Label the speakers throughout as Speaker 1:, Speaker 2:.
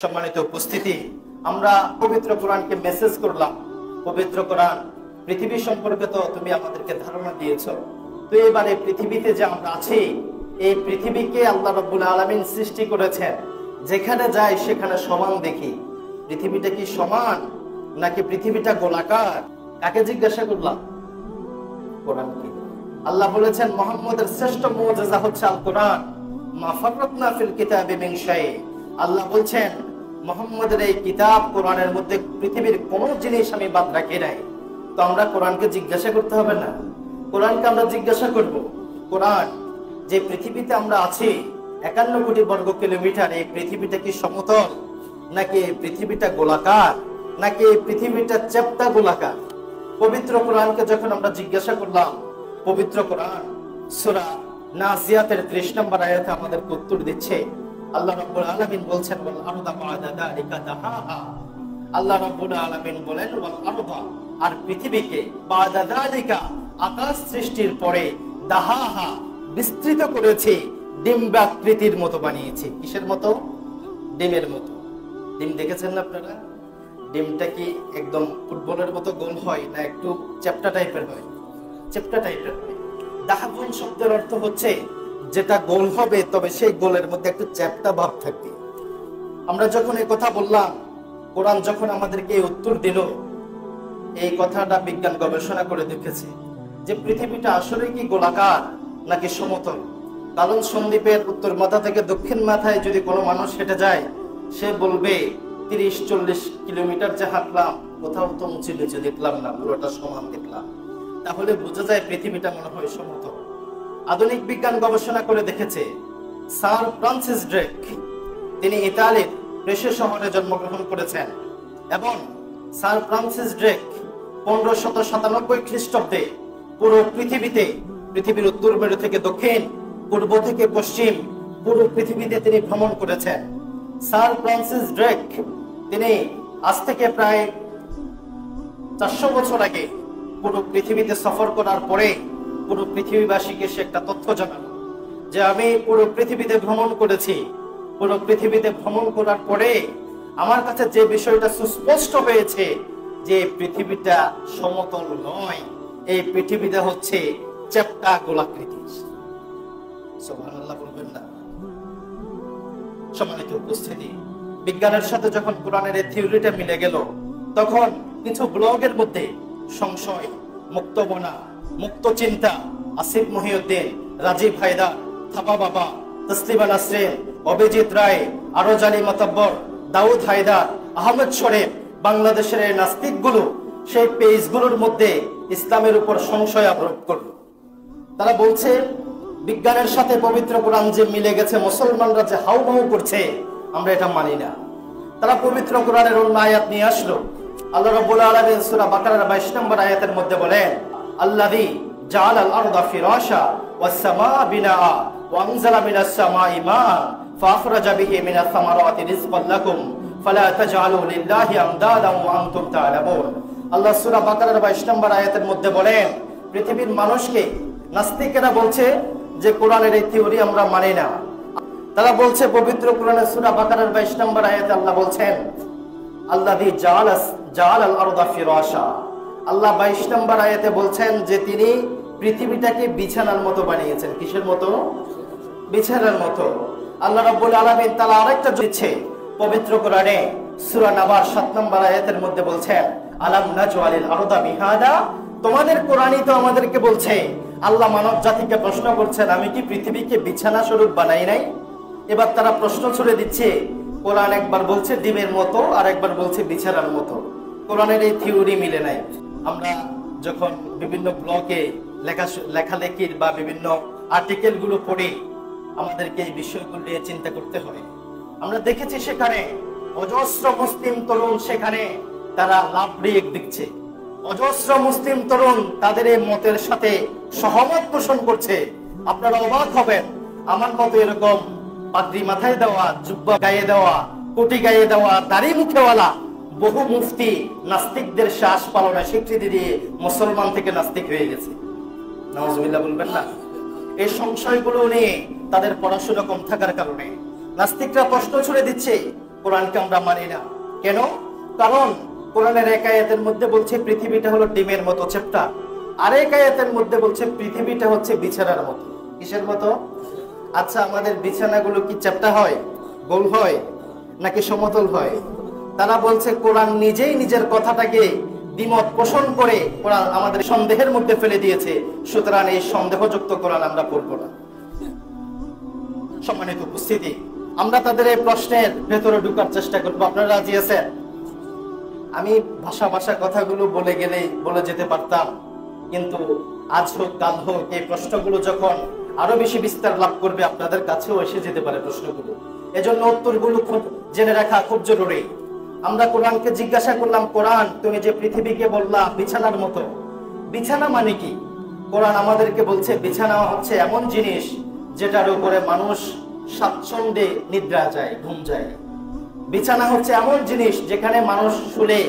Speaker 1: সম্মানিত উপস্থিতি, আমরা পবিত্র কোরআনকে মেসেজ করলাম। পবিত্র কোরআন পৃথিবী সম্পর্কে তো তুমি আমাদেরকে ধারণা দিয়েছো। তো এবারে পৃথিবীতে যে আমরা আছি, এই পৃথিবীকে আল্লাহ রাব্বুল আলামিন সৃষ্টি করেছেন। যেখানে যাই সেখানে সমান দেখি। পৃথিবীটা কি সমান নাকি পৃথিবীটা গোলাকার? কাকে জিজ্ঞাসা করলাম? কোরআনকে। আল্লাহ বলেছেন মুহাম্মদের শ্রেষ্ঠ মুজিজা হচ্ছে আল কোরআন। মা ফাররাতনা ফিল কিতাবি মিন শাই। আল্লাহ বলছেন মুহাম্মদের এই কিতাব কোরআনের মধ্যে পৃথিবীর কোন জিনিস আমি বাদ রাখি নাই। তো আমরা কোরআনকে জিজ্ঞাসা করতে হবে না? কোরআনকে আমরা জিজ্ঞাসা করব, কোরআন যে পৃথিবীতে আমরা আছি 51 কোটি বর্গ কিলোমিটার, এই পৃথিবীটা কি সমতল নাকি পৃথিবীটা গোলাকার নাকি পৃথিবীটা চ্যাপ্টা গোলাকার? পবিত্র কোরআনকে যখন আমরা জিজ্ঞাসা করলাম, পবিত্র কোরআন সূরা নাজিয়াতের 30 নম্বর আয়াতে আমাদের উত্তর দিচ্ছে। আল্লাহ রাব্বুল আলামিন বলছেন ওয়াল আরদা বা'দা যালিকা দাহাহা। আল্লাহ রাব্বুল আলামিন বলেন ওয়াল আরদা, আর পৃথিবীকে বা'দা যালিকা, আকাশ সৃষ্টির পরে, দাহাহা, বিস্তৃত করেছি, ডিম্বাকৃতির মতো বানিয়েছি। কিসের মতো? ডিমের মতো। ডিম দেখেছেন না আপনারা? ডিমটা কি একদম ফুটবলের মতো গোল হয় না একটু চ্যাপ্টা টাইপের হয়? চ্যাপ্টা টাইপের হয়। দাহাবুন শব্দের অর্থ হচ্ছে যেটা গোল হবে তবে সেই গোলের মধ্যে একটু চ্যাপ্টা ভাব থাকবে। আমরা যখন এই কথা বললাম, কোরআন যখন আমাদেরকে এই উত্তর দিল, এই কথাটা বিজ্ঞান গবেষণা করে দেখেছে যে পৃথিবীটা আসলে কি গোলাকার নাকি সমতল। কারণ সন্দ্বীপের উত্তর মাথা থেকে দক্ষিণ মাথায় যদি কোনো মানুষ হেঁটে যায়, সে বলবে 30-40 কিলোমিটার যে হাঁটলাম, কোথাও তো উঁচু নিচু দেখলাম না, পুরোটা সমান দেখলাম। তাহলে বোঝা যায় পৃথিবীটা মনে হয় সমতল। আধুনিক বিজ্ঞান গবেষণা করে দেখেছে, স্যার ফ্রান্সিস ড্রেক, তিনি ইতালির প্রেসে শহরে জন্মগ্রহণ করেছেন এবং স্যার ফ্রান্সিস ড্রেক 1597 খ্রিস্টাব্দে পুরো পৃথিবীতে, পৃথিবীর উত্তর মেরু থেকে দক্ষিণ, পূর্ব থেকে পশ্চিম, পুরো পৃথিবীতে তিনি ভ্রমণ করেছেন। স্যার ফ্রান্সিস ড্রেক তিনি আজ থেকে প্রায় 400 বছর আগে পুরো পৃথিবীতে সফর করার পরে পুরো পৃথিবীবাসীকে সে একটা তথ্য জানালো যে আমি পুরো পৃথিবীতে ভ্রমণ করেছি। পুরো পৃথিবীতে ভ্রমণ করার পরে আমার কাছে যে বিষয়টা সুস্পষ্ট হয়েছে যে পৃথিবীটা সমতল নয়, এই পৃথিবীটা হচ্ছে চ্যাপ্টা গোলাকৃতি। সুবহানাল্লাহ বলবেন না? সম্মানিত উপস্থিতি, বিজ্ঞানের সাথে যখন কোরআনের এই থিওরিটা মিলে গেল, তখন কিছু ব্লগের মধ্যে সংশয়, মুক্তমনা, মুক্ত চিন্তা, আসিফ মহিউদ্দিন, রাজীব হায়দার, থাপা বাবা, তসলিমা নাসরিন, অভিজিৎ রায়, আরজালি মাতাব্বর, দাউদ হায়দার, আহমেদ শরীফ, বাংলাদেশের এই নাস্তিকগুলো সেই পেজগুলোর মধ্যে ইসলামের উপর সংশয় আরোপ করলো। তারা বলছে বিজ্ঞানের সাথে পবিত্র কোরআন যে মিলে গেছে, মুসলমানরা যে হাউমাউ করছে, আমরা এটা মানি না। তারা পবিত্র কোরআনের অন্য আয়াত নিয়ে আসলো। আল্লাহ রাব্বুল আলামিন সূরা বাকারার 22 নম্বর আয়াতের মধ্যে বলেন, আল্লাযী জাআলাল আরদা ফিরাশা ওয়াস সামাআ বিনাআ ওয়া আনজালা মিনাস সামাই মাআন ফাখরাজা বিহি মিনাস সামারাতি রিজকান লাকুম ফালা তাজআলু লিল্লাহি আমদাদান ওয়া আনতুম তা'লামুন। আল্লাহ সূরা বাকারার 22 নম্বর আয়াতের মধ্যে বলেন, পৃথিবীর মানুষকে, নাস্তিকেরা বলছে যে কোরআনের এই থিওরি আমরা মানি না। তারা বলছে পবিত্র কোরআনের সূরা বাকারার 22 নম্বর আয়াতে আল্লাহ বলছেন আল্লাযী জাআলাল আরদা ফিরাশা। আল্লাহ 22 নম্বর আয়াতে বলছেন যে তিনি পৃথিবীটাকে বিছানার মতো বানিয়েছেন। কিসের মতো? বিছানার মতো। আল্লাহ রাব্বুল আলামিন তাআলা আরেকটা দিচ্ছে পবিত্র কোরআনে সূরা নাবার 7 নম্বর আয়াতের মধ্যে বলছেন আলাম নাজআলিল আরদা মিহাদা। তোমাদের কোরআনই তো আমাদেরকে বলছে, আল্লাহ মানব জাতিকে প্রশ্ন করছেন আমি কি পৃথিবীকে বিছানা স্বরূপ বানাই নাই? এবার তারা প্রশ্ন ছুড়ে দিচ্ছে, কোরআন একবার বলছে ডিমের মতো আর একবার বলছে বিছানার মতো। কোরআনের এই থিওরি মিলে নাই। আমরা যখন বিভিন্ন ব্লগে লেখালেখির বা বিভিন্ন আর্টিকেল গুলো পড়ি, আমাদেরকে এই বিষয়গুলো নিয়ে চিন্তা করতে হয়। আমরা দেখেছি সেখানে অজস্র মুসলিম তরুণ সেখানে তারা লাভ রিয়েক্ট দিচ্ছে। অজস্র মুসলিম তরুণ তাদের এই মতের সাথে সহমত পোষণ করছে। আপনারা অবাক হবেন, আমার মতো এরকম পাগড়ি মাথায় দেওয়া, জুব্বা গায়ে দেওয়া, কোটি গায়ে দেওয়া, দাড়ি মুখেওয়ালা বহু মুফতি নাস্তিকদের শ্বাস পালনে স্বীকৃতি দিয়ে মুসলমান থেকে নাস্তিক হয়ে গেছে। নাউজুবিল্লাহ বলবেন না? এই সংশয়গুলো নিয়ে তাদের পড়াশোনা কম থাকার কারণে নাস্তিকরা প্রশ্ন ছুড়ে দিচ্ছে কোরআনকে আমরা মানি না। কেন? কারণ কোরআনের এক আয়াতের মধ্যে বলছে পৃথিবীটা হলো ডিমের মতো চ্যাপ্টা, আর এক আয়াতের মধ্যে বলছে পৃথিবীটা হচ্ছে বিছানার মতো। কিসের মতো? আচ্ছা, আমাদের বিছানাগুলো কি চ্যাপ্টা হয়, গোল হয়, নাকি সমতল হয়? তারা বলছে কোরআন নিজেই নিজের কথাটাকে দ্বিমত পোষণ করে কোরআন আমাদের সন্দেহের মধ্যে ফেলে দিয়েছে, সুতরাং এই সন্দেহযুক্ত কোরআন আমরা পড়বো না। সম্মানিত উপস্থিতি, আমরা তাদের এই প্রশ্নের ভেতরে ঢুকার চেষ্টা করবো। আপনারা রাজি আছেন? আমি ভাষা কথাগুলো বলে যেতে পারতাম, কিন্তু আজ হোক কাল হোক এই প্রশ্নগুলো যখন আরো বেশি বিস্তার লাভ করবে, আপনাদের কাছেও এসে যেতে পারে প্রশ্নগুলো। এজন্য উত্তরগুলো খুব জেনে রাখা খুব জরুরি। আমরা কোরআনকে জিজ্ঞাসা করলাম, কোরআন তুমি যে পৃথিবীকে বললা বিছানার মতো, বিছানা মানে কি? কোরআন আমাদেরকে বলছে বিছানা হচ্ছে এমন জিনিস যেটার উপরে মানুষ স্বাচ্ছন্দ্যে নিদ্রা যায়, ঘুম যায়। বিছানা হচ্ছে এমন জিনিস যেখানে মানুষ শুলে,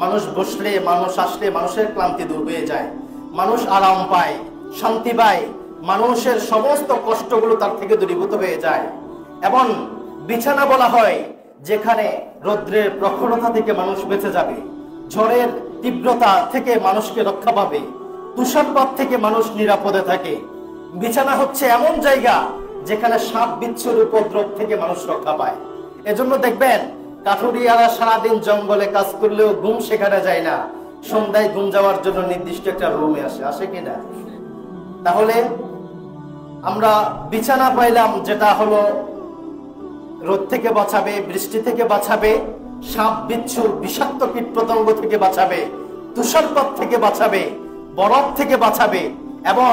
Speaker 1: মানুষ বসলে, মানুষ আসলে মানুষের ক্লান্তি দূর হয়ে যায়, মানুষ আরাম পায়, শান্তি পায়, মানুষের সমস্ত কষ্টগুলো তার থেকে দূরীভূত হয়ে যায়। এবং বিছানা বলা হয় যেখানে রৌদ্রের প্রখরতা থেকে মানুষ বেঁচে যাবে, ঝড়ের তীব্রতা থেকে মানুষকে রক্ষা পাবে, তুষারপাত থেকে মানুষ নিরাপদে থাকে। বিছানা হচ্ছে এমন জায়গা যেখানে সাপ বিচ্ছুর উপদ্রব থেকে মানুষ রক্ষা পায়। এজন্য দেখবেন কাঠুরিয়ারা সারাদিন জঙ্গলে কাজ করলেও ঘুম সেখানে যায় না, সন্ধ্যায় ঘুম যাওয়ার জন্য নির্দিষ্ট একটা রুমে আসে কিনা? তাহলে আমরা বিছানা পাইলাম যেটা হলো রোদ থেকে বাঁচাবে, বৃষ্টি থেকে বাঁচাবে, সাপ বিচ্ছু বিষাক্ত কীট পতঙ্গ থেকে বাঁচাবে, তুষারপাত থেকে বাঁচাবে, বরফ থেকে বাঁচাবে এবং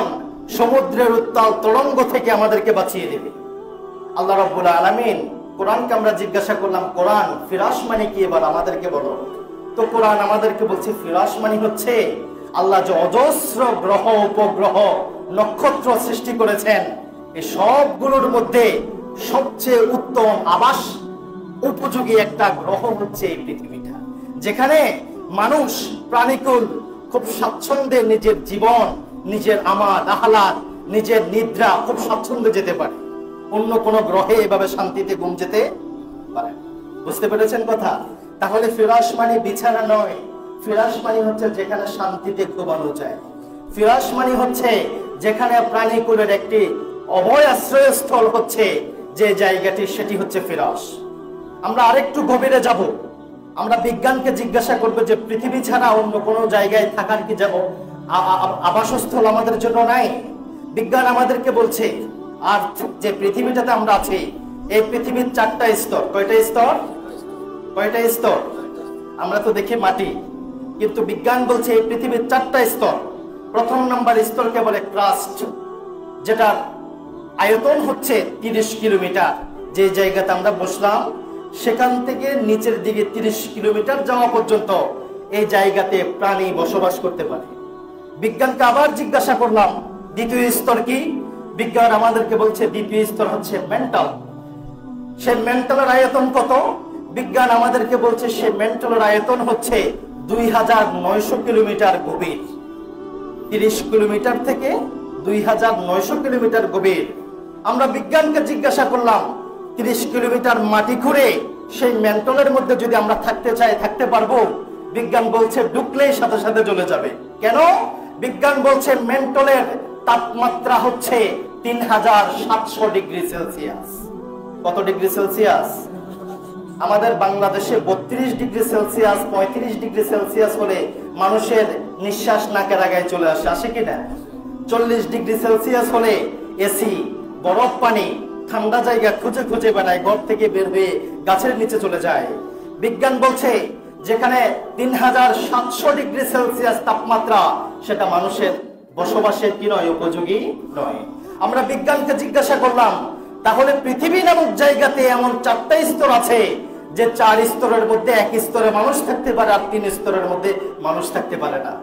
Speaker 1: সমুদ্রের উত্তাল তরঙ্গ থেকে আমাদেরকে বাঁচিয়ে দেবে। আল্লাহ রাব্বুল আলামিন কোরআনকে আমরা জিজ্ঞাসা করলাম, কোরআন ফিরাশ মানে কি, এবার আমাদেরকে বলো। তো কোরআন আমাদেরকে বলছে ফিরাশ মানে হচ্ছে আল্লাহ যে অজস্র গ্রহ, উপগ্রহ, নক্ষত্র সৃষ্টি করেছেন, এই সবগুলোর মধ্যে সবচেয়ে উত্তম আবাস উপযোগী একটা গ্রহ হচ্ছে এই পৃথিবীটা, যেখানে মানুষ প্রাণীকুল খুব স্বাচ্ছন্দ্যে নিজের জীবন, নিজের আমাদ আহ্লাদ, নিজের নিদ্রা খুব স্বাচ্ছন্দ্যে যেতে পারে। অন্য কোন গ্রহে এভাবে শান্তিতে ঘুম যেতে পারে। বুঝতে পেরেছেন কথা? তাহলে ফিরাশ মানে বিছানা নয়, ফিরাশ মানে হচ্ছে যেখানে শান্তিতে ঘুমানো যায়। ফিরাশ মানে হচ্ছে যেখানে প্রাণীকুলের একটি অভয় আশ্রয়স্থল হচ্ছে যে জায়গাটি, সেটি হচ্ছে ফিরাশ। আমরা আরেকটু গভীরে যাব। আমরা বিজ্ঞানকে জিজ্ঞাসা করব যে পৃথিবী ছাড়া অন্য কোনো জায়গায় থাকার কি যাব আবাসস্থল আমাদের জন্য নাই? বিজ্ঞান আমাদেরকে বলছে আর যে পৃথিবীটাতে আমরা আছি, এই পৃথিবীর 4টা স্তর। কয়টা স্তর? কয়টা স্তর? আমরা তো দেখি মাটি, কিন্তু বিজ্ঞান বলছে এই পৃথিবীর 4টা স্তর। প্রথম নাম্বার স্তরকে বলে ক্রাস্ট, যেটার আয়তন হচ্ছে 30 কিলোমিটার। যে জায়গাতে আমরা বসলাম সেখান থেকে নিচের দিকে 30 কিলোমিটার যাওয়া পর্যন্ত এই জায়গাতে প্রাণী বসবাস করতে পারে। বিজ্ঞানকে আবার জিজ্ঞাসা করলাম দ্বিতীয় স্তর কি? বিজ্ঞান আমাদেরকে বলছে দ্বিতীয় স্তর হচ্ছে মেন্টাল। সে মেন্টালের আয়তন কত? বিজ্ঞান আমাদেরকে বলছে সে মেন্টালের আয়তন হচ্ছে 2900 কিলোমিটার গভীর। 30 কিলোমিটার থেকে 2900 কিলোমিটার গভীর। আমরা বিজ্ঞানকে জিজ্ঞাসা করলাম 30 কিলোমিটার মাটি খুঁড়ে সেই মেন্টলের মধ্যে যদি আমরা থাকতে চাই থাকতে পারবো? বিজ্ঞান বলছে ঢুকলেই সাথে সাথে জ্বলে যাবে। কেন? বিজ্ঞান বলছে মেন্টলের তাপমাত্রা হচ্ছে 3700 ডিগ্রি সেলসিয়াস। কত ডিগ্রি সেলসিয়াস? আমাদের বাংলাদেশে 32 ডিগ্রি সেলসিয়াস, 35 ডিগ্রি সেলসিয়াস হলে মানুষের নিঃশ্বাস নাকের আগায় চলে আসে কিনা? 40 ডিগ্রি সেলসিয়াস হলে এসি, বরফ পানি, ঠান্ডা জায়গা খুঁজে খুঁজে বেড়ায়, ঘর থেকে বের হয়ে গাছের নিচে চলে যায়। বিজ্ঞান বলছে যেখানে 3700 ডিগ্রি সেলসিয়াস তাপমাত্রা, সেটা মানুষের বসবাসের কি নয়? উপযোগী নয়। আমরা বিজ্ঞানকে জিজ্ঞাসা করলাম তাহলে পৃথিবী নামক জায়গাতে এমন 4টা স্তর আছে যে 4 স্তরের মধ্যে এক স্তরে মানুষ থাকতে পারে আর 3 স্তরের মধ্যে মানুষ থাকতে পারে না।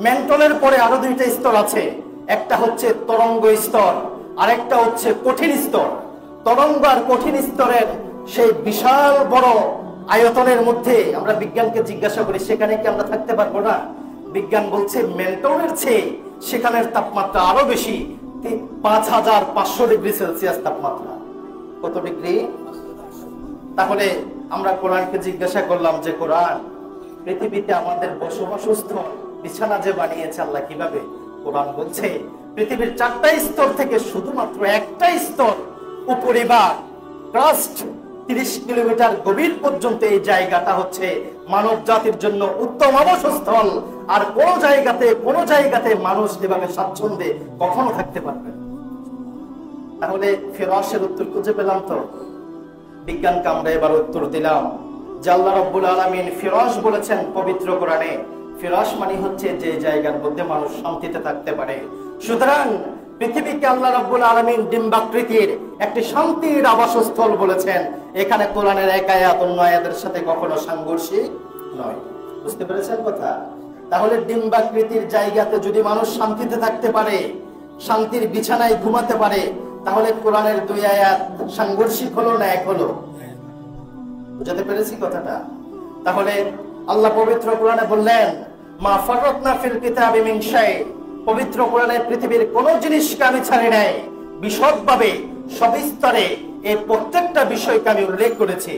Speaker 1: মেন্টলের পরে আরো 2টা স্তর আছে, একটা হচ্ছে তরঙ্গ স্তর, আরেকটা হচ্ছে কঠিন স্তর। তরঙ্গ আর কঠিন স্তরের সেই বিশাল বড় আয়তনের মধ্যে আমরা বিজ্ঞানকে জিজ্ঞাসা করি সেখানে কি আমরা থাকতে পারবো না? বিজ্ঞান বলছে মেন্টলের চেয়ে সেখানের তাপমাত্রা আরো বেশি, 5500 ডিগ্রি সেলসিয়াস তাপমাত্রা। কত ডিগ্রি? তাহলে আমরা কোরআনকে জিজ্ঞাসা করলাম যে কোরআন, পৃথিবীতে আমাদের বসবাসস্থল বিছানা যে বানিয়েছে আল্লাহ কিভাবে? কোরআন বলছে পৃথিবীর 4টা স্তর থেকে শুধুমাত্র একটা স্তর উপরিভাগ ক্রাস্ট 30 কিলোমিটার গভীর পর্যন্ত এই জায়গাটা হচ্ছে মানব জাতির জন্য উত্তম আবাসস্থল। আর কোন জায়গাতে মানুষ যেভাবে স্বাচ্ছন্দ্যে কখনো থাকতে পারবে না। তাহলে ফিরাশের উত্তর খুঁজে পেলাম তো? বিজ্ঞানকে আমরা এবার উত্তর দিলাম যে আল্লাহ রাব্বুল আলামিন ফিরাশ বলেছেন পবিত্র কোরআনে। ফিরাশ মানে হচ্ছে যে জায়গার মধ্যে মানুষ শান্তিতে থাকতে পারে। সুতরাং পৃথিবীকে আল্লাহ রাব্বুল আলামিন ডিম্বাকৃতির একটি শান্তির আবাসস্থল বলেছেন। এখানে কোরআনের এক আয়াত অন্য আয়াতের সাথে কখনো সাংঘর্ষিক নয়। বুঝতে পেরেছেন কথা? তাহলে ডিম্বাকৃতির জায়গাতে যদি মানুষ শান্তিতে থাকতে পারে, শান্তির বিছানায় ঘুমাতে পারে, তাহলে কোরআনের 2 আয়াত সাংঘর্ষিক হলো না এক হলো? বুঝতে পেরেছি কথাটা? তাহলে আল্লাহ পবিত্র কোরআনে বললেন মা ফাররাতনা ফিল কিতাবি মিন শাই। পবিত্র কোরআনে পৃথিবীর কোন জিনিসকে আমি ছাড়ি নাই, বিশদভাবে সবিস্তারে এই প্রত্যেকটা বিষয়কে আমি উল্লেখ করেছি।